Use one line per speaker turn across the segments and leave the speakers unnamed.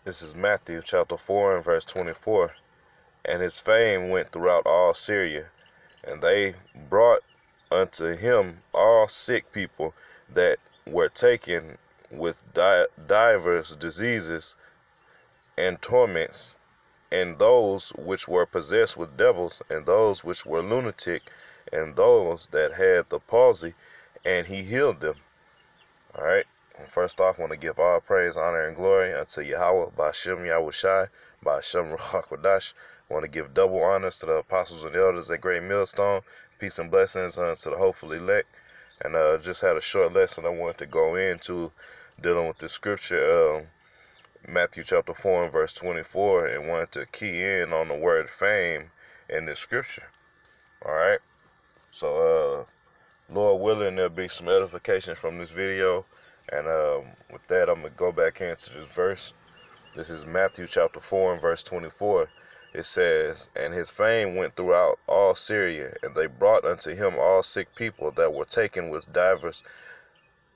This is Matthew chapter 4 and verse 24. And his fame went throughout all Syria, and they brought unto him all sick people that were taken with divers diseases and torments, and those which were possessed with devils, and those which were lunatic, and those that had the palsy, and he healed them. All right. First off, I want to give all praise, honor, and glory unto Yahweh, Ba'Shem Yahushai, Ba'Shem Ruach HaKodesh. I want to give double honors to the apostles and elders at Great Millstone. Peace and blessings unto the hopeful elect. And just had a short lesson I wanted to go into dealing with the scripture, Matthew chapter 4 and verse 24, and wanted to key in on the word fame in this scripture. All right. So, Lord willing, there'll be some edification from this video. And with that, I'm going to go back into this verse. This is Matthew chapter 4 and verse 24. It says, And his fame went throughout all Syria, and they brought unto him all sick people that were taken with divers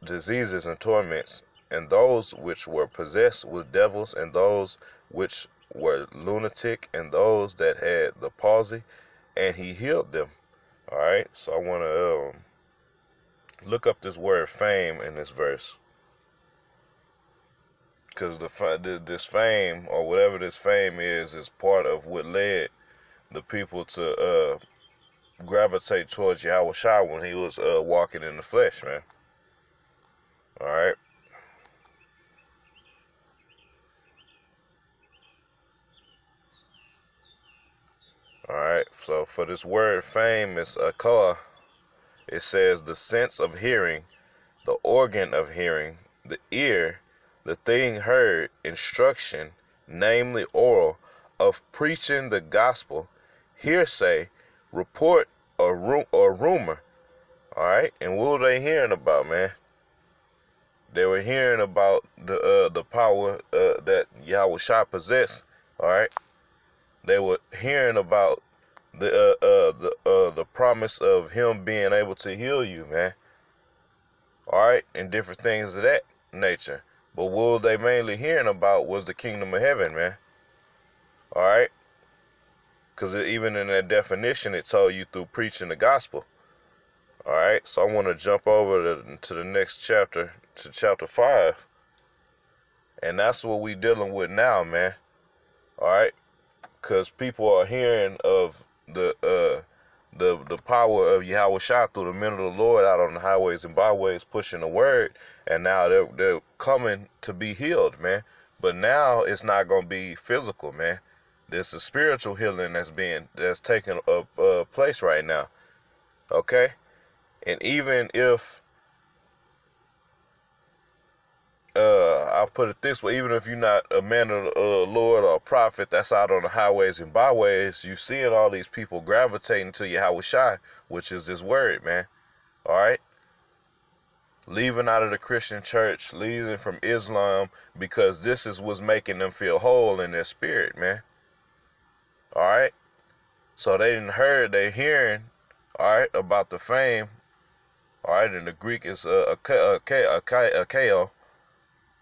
diseases and torments, and those which were possessed with devils, and those which were lunatic, and those that had the palsy, and he healed them. All right, so I want to look up this word fame in this verse. Because this fame, or whatever this fame is part of what led the people to gravitate towards Yahushua when he was walking in the flesh, man. All right. All right. So for this word fame is akah. It says the sense of hearing, the organ of hearing, the ear, the thing heard, instruction, namely oral, of preaching the gospel, hearsay, report, or rumor. All right, and what were they hearing about, man? They were hearing about the power that Yahushua possessed. All right, they were hearing about the promise of him being able to heal you, man. All right, and different things of that nature. But what they mainly hearing about was the kingdom of heaven, man. All right? Because even in that definition, it told you through preaching the gospel. All right? So I want to jump over to the next chapter, to chapter 5. And that's what we dealing with now, man. All right? Because people are hearing of the power of Yahushua through the men of the Lord out on the highways and byways pushing the word, and now they're coming to be healed, man. But now it's not gonna be physical, man. There's a spiritual healing that's taking place right now. Okay, and even if I'll put it this way, even if you're not a man of the Lord or a prophet that's out on the highways and byways, you seeing all these people gravitating to Yahushua, which is his word, man. All right? Leaving out of the Christian church, leaving from Islam, because this is what's making them feel whole in their spirit, man. All right? So they're hearing, all right, about the fame. All right, and the Greek is akeo,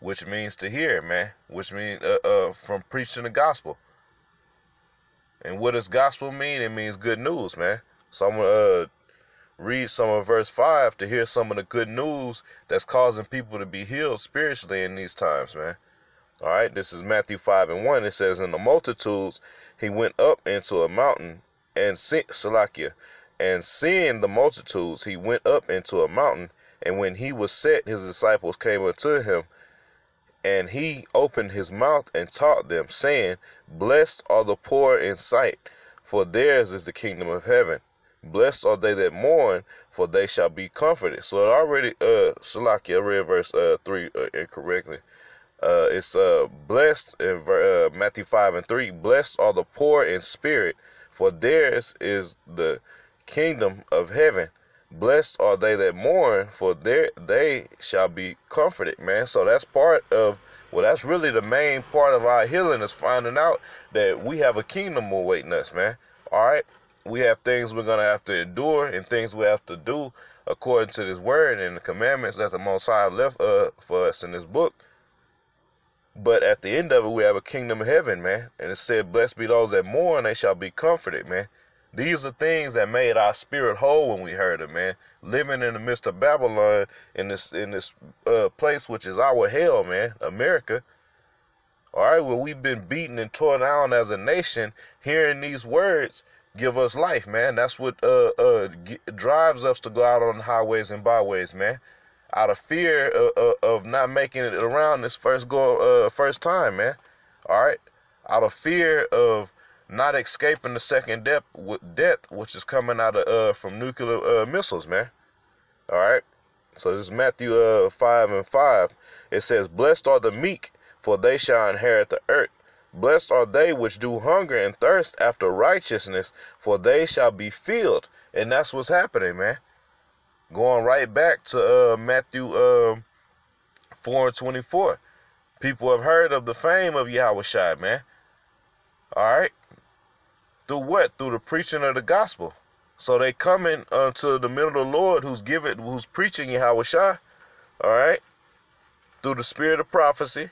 which means to hear, man, which means from preaching the gospel. And what does gospel mean? It means good news, man. So I'm going to read some of verse 5 to hear some of the good news that's causing people to be healed spiritually in these times, man. All right, this is Matthew 5 and 1. It says, In the multitudes, he went up into a mountain, and seeing the multitudes, he went up into a mountain, and when he was set, his disciples came unto him, and he opened his mouth and taught them, saying, Blessed are the poor in sight, for theirs is the kingdom of heaven. Blessed are they that mourn, for they shall be comforted. So it already, Salaki, I read verse 3 incorrectly. It's blessed in Matthew 5 and 3. Blessed are the poor in spirit, for theirs is the kingdom of heaven. Blessed are they that mourn, for they shall be comforted, man. So that's part of, well, that's really the main part of our healing, is finding out that we have a kingdom awaiting us, man. All right? We have things we're going to have to endure and things we have to do according to this word and the commandments that the Most High left for us in this book. But at the end of it, we have a kingdom of heaven, man. And it said, blessed be those that mourn, they shall be comforted, man. These are things that made our spirit whole when we heard it, man. Living in the midst of Babylon, in this place which is our hell, man, America. All right, well, we've been beaten and torn down as a nation. Hearing these words give us life, man. That's what drives us to go out on the highways and byways, man. Out of fear of not making it around this first time, man. All right, out of fear of not escaping the second death, which is coming out of from nuclear missiles, man. All right. So this is Matthew 5:5. It says, "Blessed are the meek, for they shall inherit the earth. Blessed are they which do hunger and thirst after righteousness, for they shall be filled." And that's what's happening, man. Going right back to Matthew 4:24. People have heard of the fame of Yahushua, man. All right. Through what? Through the preaching of the gospel. So they coming unto the middle of the Lord who's preaching Yahushua. All right. Through the spirit of prophecy.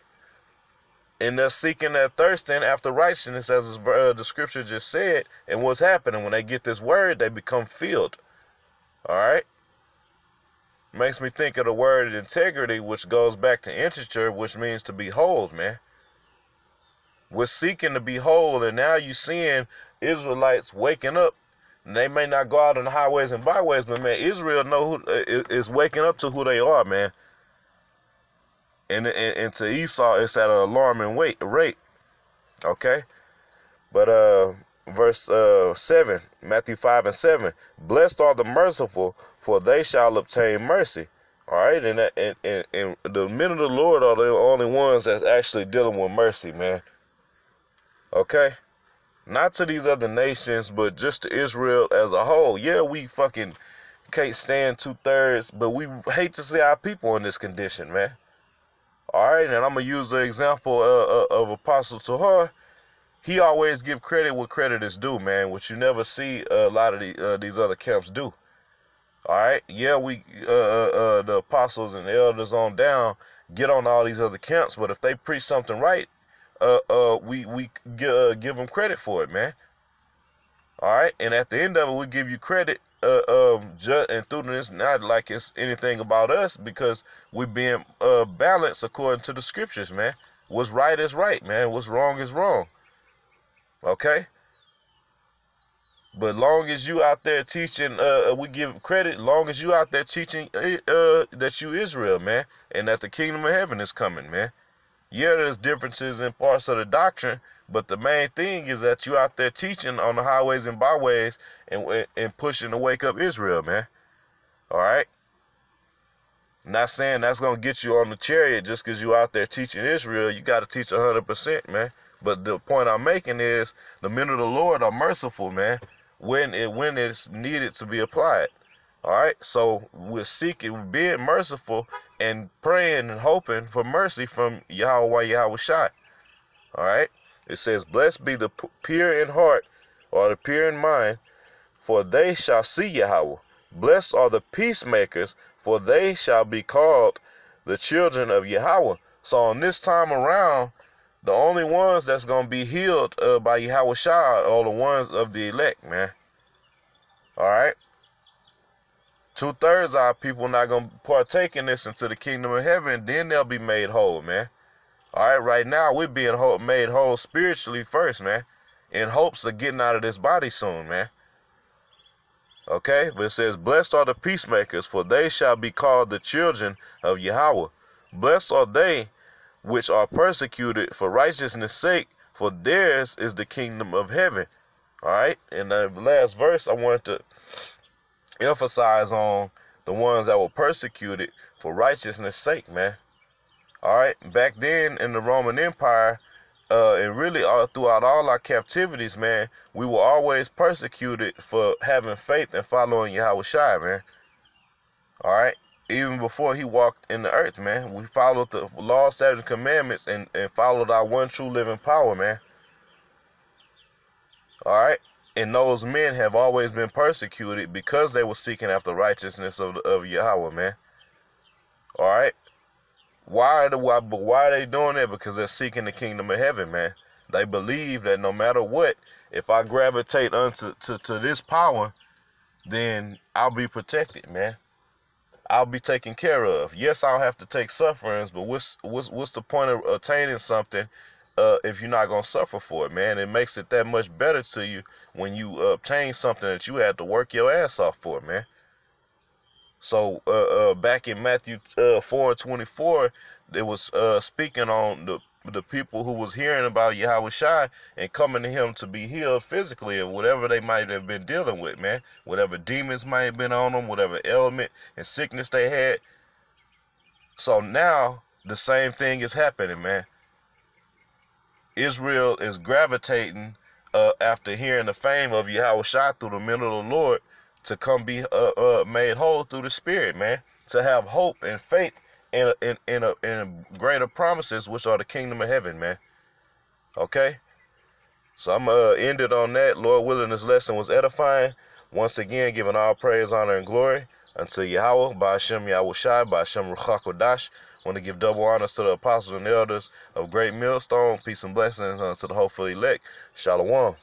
And they're seeking, they're thirsting after righteousness, as the scripture just said. And what's happening? When they get this word, they become filled. All right. Makes me think of the word integrity, which goes back to integer, which means to be whole, man. We're seeking to be whole, and now you're seeing Israelites waking up. And they may not go out on the highways and byways, but man, Israel is waking up to who they are, man. And to Esau, it's at an alarming rate. Okay, but verse 7, Matthew 5:7. Blessed are the merciful, for they shall obtain mercy. All right, and the men of the Lord are the only ones that's actually dealing with mercy, man. Okay, not to these other nations, but just to Israel as a whole. Yeah, we fucking can't stand 2/3, but we hate to see our people in this condition, man. All right, and I'm gonna use the example of Apostle Tahar. He always give credit where credit is due, man, which you never see a lot of these other camps do. All right, yeah, we the apostles and the elders on down get on all these other camps, but if they preach something right, we give them credit for it, man. All right, and at the end of it, we give you credit, and through this, not like it's anything about us, because we're being balanced according to the scriptures, man. What's right is right, man. What's wrong is wrong. Okay. But long as you out there teaching, we give credit. Long as you out there teaching that you Israel, man, and that the kingdom of heaven is coming, man. Yeah, there's differences in parts of the doctrine, but the main thing is that you out there teaching on the highways and byways and pushing to wake up Israel, man. All right. Not saying that's gonna get you on the chariot just because you out there teaching Israel. You got to teach 100%, man. But the point I'm making is the men of the Lord are merciful, man, when it's needed to be applied. All right, so we're being merciful and praying and hoping for mercy from Yahushua. All right, it says, blessed be the pure in heart, or the pure in mind, for they shall see Yahweh. Blessed are the peacemakers, for they shall be called the children of Yahweh. So on this time around, the only ones that's going to be healed by Yahushua are the ones of the elect, man. All right. 2/3 of our people not going to partake in this into the kingdom of heaven. Then they'll be made whole, man. All right. Right now, we're being made whole spiritually first, man, in hopes of getting out of this body soon, man. Okay. But it says, blessed are the peacemakers, for they shall be called the children of Yahweh. Blessed are they which are persecuted for righteousness' sake, for theirs is the kingdom of heaven. All right. In the last verse, I wanted to emphasize on the ones that were persecuted for righteousness' sake, man. All right. Back then in the Roman Empire, and really throughout all our captivities, man, we were always persecuted for having faith and following Yahushua, man. All right. Even before he walked in the earth, man, we followed the law, statutes, and commandments, and followed our one true living power, man. All right. And those men have always been persecuted because they were seeking after righteousness of Yahweh, man. All right. Why are they doing that? Because they're seeking the kingdom of heaven, man. They believe that no matter what, if I gravitate unto to this power, then I'll be protected, man. I'll be taken care of. Yes, I'll have to take sufferings, but what's the point of attaining something if you're not gonna suffer for it, man? It makes it that much better to you when you obtain something that you had to work your ass off for, man. So back in Matthew 4:24, it was speaking on the people who was hearing about Yahushua and coming to him to be healed physically of whatever they might have been dealing with, man. Whatever demons might have been on them, whatever ailment and sickness they had. So now the same thing is happening, man. Israel is gravitating after hearing the fame of Yahushua through the men of the Lord to come be made whole through the Spirit, man. To have hope and faith in greater promises, which are the kingdom of heaven, man. Okay? So I'm going to end it on that. Lord willing, this lesson was edifying. Once again, giving all praise, honor, and glory unto Yahweh, by Hashem Yahushai, by Hashem Ruach HaKodesh. Want to give double honors to the apostles and elders of Great Millstone. Peace and blessings unto the hopeful elect. Shalom.